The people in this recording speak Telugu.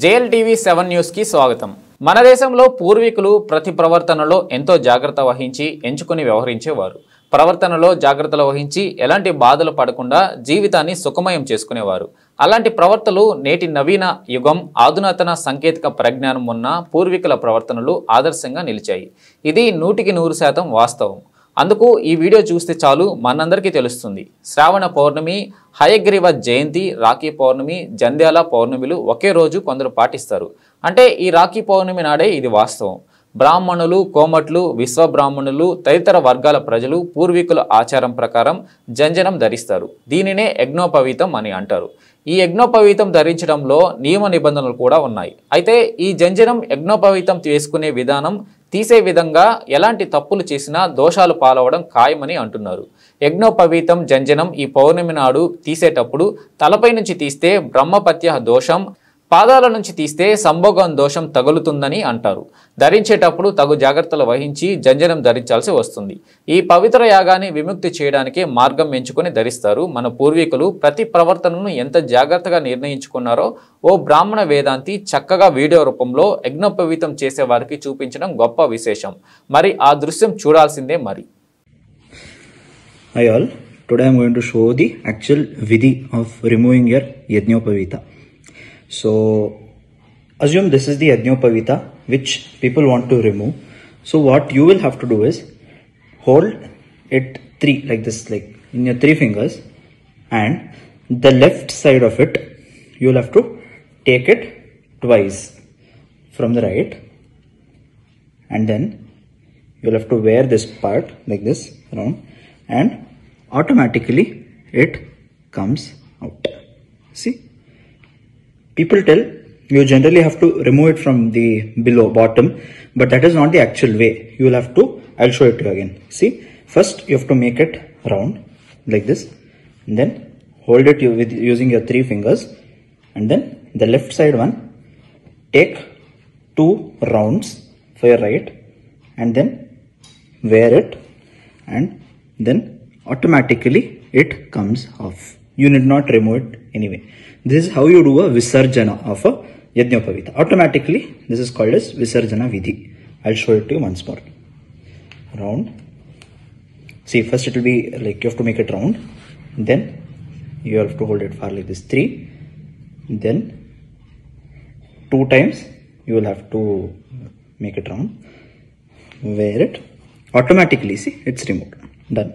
JLTV 7 న్యూస్ కి స్వాగతం. మన దేశంలో పూర్వీకులు ప్రతి ప్రవర్తనలో ఎంతో జాగ్రత్త వహించి ఎంచుకొని వ్యవహరించేవారు. ప్రవర్తనలో జాగ్రత్తలు వహించి ఎలాంటి బాధలు పడకుండా జీవితాన్ని సుఖమయం చేసుకునేవారు. అలాంటి ప్రవర్తనలు నేటి నవీన యుగం ఆధునాతన సాంకేతిక పరిజ్ఞానం ఉన్న పూర్వీకుల ప్రవర్తనలు ఆదర్శంగా నిలిచాయి. ఇది 100% వాస్తవం. అందుకు ఈ వీడియో చూస్తే చాలు మనందరికీ తెలుస్తుంది. శ్రావణ పౌర్ణమి, హయగ్రీవ జయంతి, రాఖీ పౌర్ణమి, జంధ్యాల పౌర్ణమిలు ఒకే రోజు కొందరు పాటిస్తారు. అంటే ఈ రాఖీ పౌర్ణమి నాడే ఇది వాస్తవం. బ్రాహ్మణులు, కోమట్లు, విశ్వబ్రాహ్మణులు తదితర వర్గాల ప్రజలు పూర్వీకుల ఆచారం ప్రకారం జంజనం ధరిస్తారు. దీనినే యజ్ఞోపవీతం అని అంటారు. ఈ యజ్ఞోపవీతం ధరించడంలో నియమ నిబంధనలు కూడా ఉన్నాయి. అయితే ఈ జంజనం యజ్ఞోపవీతం వేసుకునే విధానం తీసే విధంగా ఎలాంటి తప్పులు చేసినా దోషాలు పాలవడం ఖాయమని అంటున్నారు. యజ్ఞోపవీతం జంజనం ఈ పౌర్ణమి నాడు తీసేటప్పుడు తలపై నుంచి తీస్తే బ్రహ్మపత్య దోషం, పాదాల నుంచి తీస్తే సంభోగం దోషం తగులుతుందని అంటారు. ధరించేటప్పుడు తగు జాగ్రత్తలు వహించి జంజనం ధరించాల్సి వస్తుంది. ఈ పవిత్ర యాగాన్ని విముక్తి చేయడానికి మార్గం ఎంచుకొని ధరిస్తారు. మన పూర్వీకులు ప్రతి ప్రవర్తనను ఎంత జాగ్రత్తగా నిర్ణయించుకున్నారో ఓ బ్రాహ్మణ వేదాంతి చక్కగా వీడియో రూపంలో యజ్ఞోపవీతం చేసే వారికి చూపించడం గొప్ప విశేషం. మరి ఆ దృశ్యం చూడాల్సిందే. మరి Hi all, today I am going to show the actual vidhi of removing your Yajnopavita. So assume this is the Yajnopavita which people want to remove. So what you will have to do is hold it three like this, like in your three fingers, and the left side of it you will have to take it twice from the right, and then you will have to wear this part like this around, and automatically it comes out. See, people tell you generally have to remove it from the below bottom, but that is not the actual way. You will have to, I'll show it to you again. See, first you have to make it round like this, and then hold it with using your three fingers, and then the left side one, take 2 rounds for your right, and then wear it, and then automatically it comes off. You need not remove it anyway. This is how you do a Visarjana of a Yajnopavita. Automatically this is called as Visarjana Vidhi. I'll show it to you once more. Round. See, first it will be like you have to make it round. Then you have to hold it far like this 3. Then 2 times you will have to make it round. Wear it. Automatically, see, it's removed. Done.